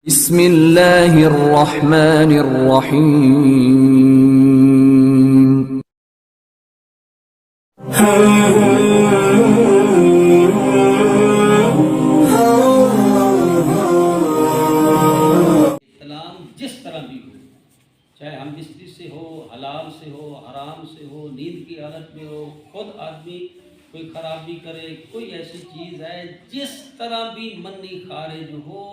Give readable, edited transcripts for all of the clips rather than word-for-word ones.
بسم اللہ الرحمن الرحیم اسلام جس طرح بھی ہو، چاہے ہم بستری سے ہو، حلال سے ہو، حرام سے ہو، نیند کی حالت میں ہو، خود آدمی کوئی خرابی کرے، کوئی ایسی چیز ہے جس طرح بھی منی خارج ہو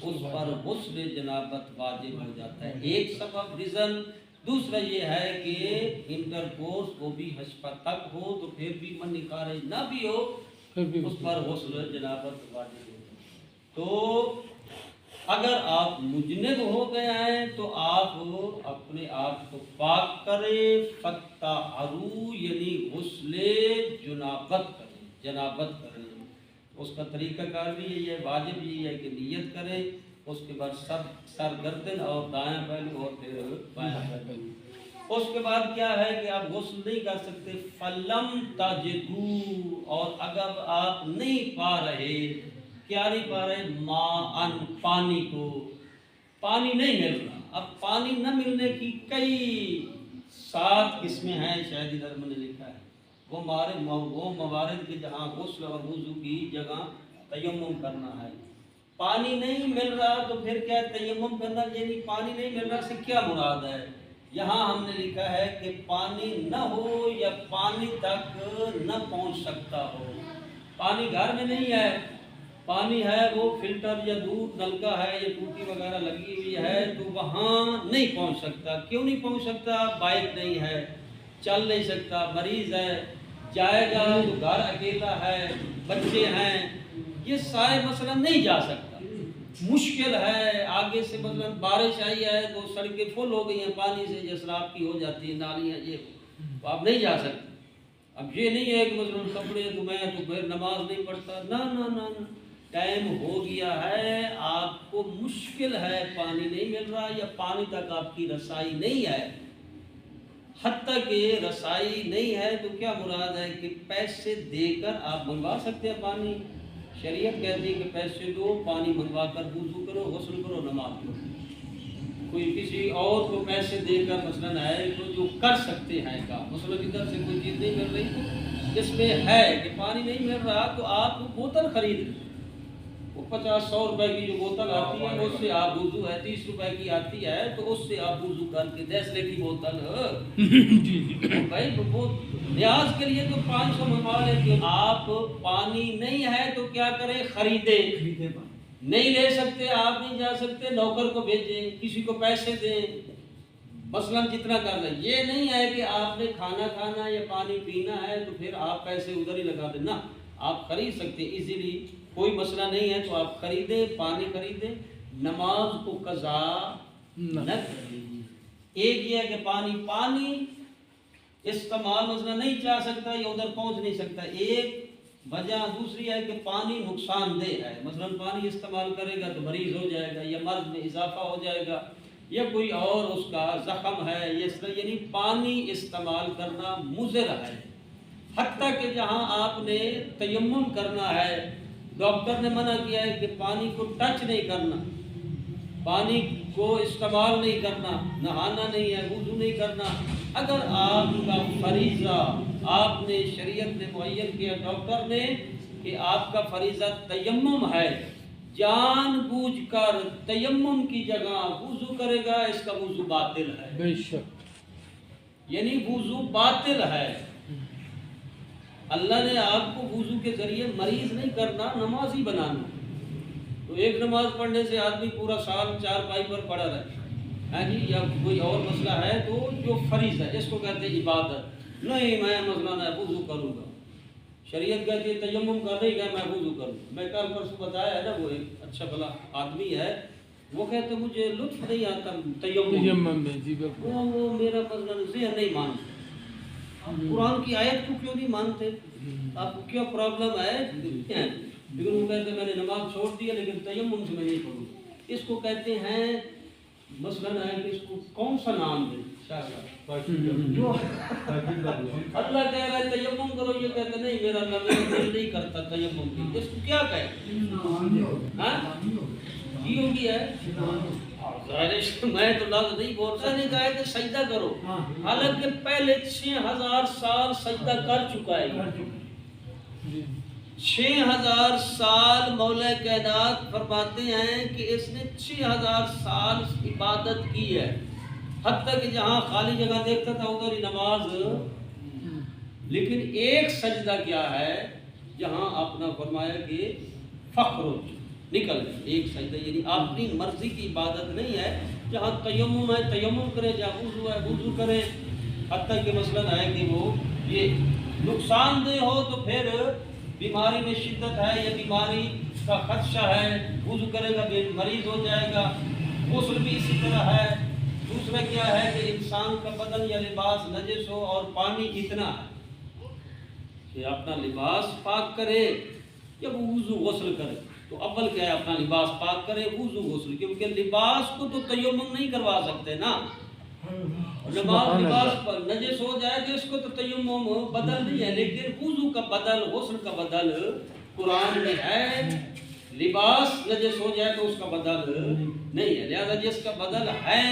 اس پر غسل جنابت واجب ہو جاتا ہے۔ ایک سبب ریزن، دوسرا یہ ہے کہ انٹر کورس وہ بھی حشفہ تک ہو تو پھر بھی منی خارج نہ بھی ہو اس پر غسل جنابت واجب ہو جاتا ہے۔ تو اگر آپ مجنب ہو گئے ہیں تو آپ اپنے آپ کو پاک کریں، فتطہروا یعنی غسل جنابت کریں۔ اس کا طریقہ کار بھی یہی ہے، واجب یہی ہے کہ نیت کریں، اس کے بعد سر گردن اور دایاں پہلو اور پھر بایاں پہلو۔ اس کے بعد کیا ہے کہ آپ غسل نہیں کر سکتے، فلم تجدوا، اور اگر آپ نہیں پا رہے، کیا نہیں پا رہے؟ ماء، پانی کو، پانی نہیں مل رہا۔ اب پانی نہ ملنے کی کئی 7 قسمیں ہیں، شاید ادھر میں نے لکھا ہے، وہ موارد کے جہاں غسل اور وضو کی جگہ تیمم کرنا ہے۔ پانی نہیں مل رہا تو پھر کیا تیمم کرنا، یعنی پانی نہیں مل رہا سے کیا مراد ہے؟ یہاں ہم نے لکھا ہے کہ پانی نہ ہو یا پانی تک نہ پہنچ سکتا ہو۔ پانی گھر میں نہیں ہے، پانی ہے وہ فلٹر یا دودھ نلکا ہے یا ٹوٹی وغیرہ لگی ہوئی ہے تو وہاں نہیں پہنچ سکتا۔ کیوں نہیں پہنچ سکتا؟ بائک نہیں ہے، چل نہیں سکتا، مریض ہے، جائے گا تو گھر اکیلا ہے، بچے ہیں، یہ سارے مثلا نہیں جا سکتا، مشکل ہے۔ آگے سے مثلا بارش آئی ہے تو سڑکیں فل ہو گئی ہیں پانی سے، یا سیلاب کی ہو جاتی ہے، نالیاں، یہ تو آپ نہیں جا سکتے۔ اب یہ نہیں ہے کہ مثلا کپڑے تو میں تو پھر نماز نہیں پڑھتا، نہ نہ نہ نہ، ٹائم ہو گیا ہے، آپ کو مشکل ہے، پانی نہیں مل رہا یا پانی تک آپ کی رسائی نہیں ہے۔ حتیٰ کہ رسائی نہیں ہے تو کیا مراد ہے کہ پیسے دے کر آپ منگوا سکتے ہیں پانی۔ شریعت کہتی ہے کہ پیسے دو، پانی منگوا کر وضو کرو، غسل کرو، نماز پڑھو۔ کوئی کسی اور کو پیسے دے کر مثلا ہے تو جو کر سکتے ہیں کام، مثلا ادھر سے کوئی چیز نہیں مل رہی تو اس میں ہے کہ پانی نہیں مل رہا تو آپ بوتل خرید لیں، وہ 50-100 روپے کی جو بوتل آتی ہے اس سے آپ وضو ہے، 30 روپے کی آتی ہے تو اس سے آپ وضو کر کے 10 لیٹر کی بوتل بھائی وہ نیاز کے لیے تو 500 منگوا لیں کہ آپ پانی نہیں ہے تو کیا کریں؟ خریدیں۔ نہیں لے سکتے، آپ نہیں جا سکتے، نوکر کو بھیجیں، کسی کو پیسے دیں، مثلا جتنا کر لیں۔ یہ نہیں ہے کہ آپ نے کھانا کھانا یا پانی پینا ہے تو پھر آپ پیسے ادھر ہی لگا دیں، نہ، آپ خرید سکتے ایزیلی، کوئی مسئلہ نہیں ہے تو آپ خریدیں، پانی خریدیں، نماز کو قضا نہ کریں۔ ایک یہ ہے کہ پانی استعمال مثلا نہیں چاہ سکتا یا ادھر پہنچ نہیں سکتا، ایک وجہ۔ دوسری ہے کہ پانی نقصان دہ ہے، مثلا پانی استعمال کرے گا تو مریض ہو جائے گا یا مرض میں اضافہ ہو جائے گا یا کوئی اور اس کا زخم ہے، یعنی پانی استعمال کرنا مضر ہے۔ حتیٰ کہ جہاں آپ نے تیمم کرنا ہے، ڈاکٹر نے منع کیا ہے کہ پانی کو ٹچ نہیں کرنا، پانی کو استعمال نہیں کرنا، نہانا نہیں ہے، وضو نہیں کرنا۔ اگر آپ کا فریضہ آپ نے شریعت نے معین کیا، ڈاکٹر نے، کہ آپ کا فریضہ تیمم ہے، جان بوجھ کر تیمم کی جگہ وضو کرے گا، اس کا وضو باطل ہے، بے شک، یعنی وضو باطل ہے۔ اللہ نے آپ کو وضو کے ذریعے مریض نہیں کرنا، نمازی بنانا۔ تو ایک نماز پڑھنے سے آدمی پورا سال چارپائی پر پڑا رہے ہیں جی، یا کوئی اور مسئلہ ہے تو جو فرض ہے اس کو کہتے ہیں عبادت۔ نہیں میں مثلا وضو کروں گا، شریعت کہتی ہے تیمم کر رہی ہے، میں وضو کروں گا۔ میں کل پرسوں بتایا ہے نا، وہ ایک اچھا بھلا آدمی ہے، وہ کہتے مجھے لطف نہیں آتا تیمم میں، جی وہ میرا مثلا ذہن نہیں مانتا، قرآن کی آیت کو کیوں نہیں مانتے؟ آپ کو کیا پرابلم ہے؟ لیکن وہ کہتے ہیں میں نے نماز چھوڑ دی ہے لیکن تیمم سے میں نہیں پڑھوں۔ اس کو کہتے ہیں مثلا ہے کہ اس کو کون سا نام دیں؟ اللہ کہہ رہا ہے تیمم کرو، یہ کہتے نہیں میرا اللہ میرا دل نہیں کرتا تیمم کی، اس کو کیا کہیں؟ کی ہوگی ہے میں تو لفظ نہیں بولتا، نے کہا کہ سجدہ کرو، حالانکہ پہلے 6000 سال سجدہ کر چکا ہے۔ 6000 سال مولا کائنات فرماتے ہیں کہ اس نے 6000 سال عبادت کی ہے، حتیٰ کہ جہاں خالی جگہ دیکھتا تھا ادھر ہی نماز، لیکن ایک سجدہ کیا ہے جہاں اپنا فرمایا کہ فخر نکل گئے، ایک سجدہ یعنی اپنی مرضی کی عبادت نہیں ہے، جہاں تیمم ہے تیمم کرے، جہاں وضو ہے وضو کرے، حتیٰ کہ مسئلہ ہے کہ وہ یہ نقصان دہ ہو تو پھر بیماری میں شدت ہے یا بیماری کا خدشہ ہے، وضو کرے گا مریض ہو جائے گا، غسل بھی اسی طرح ہے۔ دوسرا کیا ہے کہ انسان کا بدن یا لباس نجس ہو اور پانی اتنا ہے کہ اپنا لباس پاک کرے یا وہ وضو غسل کرے، تو اول کیا ہے اپنا لباس پاک کرے، وضو غسل، کیونکہ لباس کو تو تیمم نہیں کروا سکتے نا، لباس پر نجس ہو جائے تو اس کو تو تیمم بدل نہیں ہے، لیکن وضو کا بدل غسل کا بدل قرآن میں ہے، لباس نجس ہو جائے تو اس کا بدل نہیں ہے، لہذا جس کا بدل ہے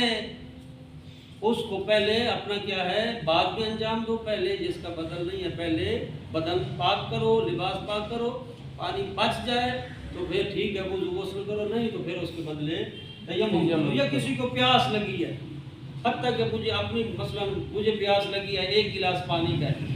اس کو پہلے اپنا کیا ہے بعد میں انجام دو، پہلے جس کا بدل نہیں ہے پہلے بدن پاک کرو، لباس پاک کرو، پانی بچ جائے تو پھر ٹھیک ہے وضو غسل کرو، نہیں تو پھر اس کے بدلے تیمم کرو۔ یا کسی کو پیاس لگی ہے، حتیٰ کہ مجھے اپنی مثلا مجھے پیاس لگی ہے 1 گلاس پانی کا ہے،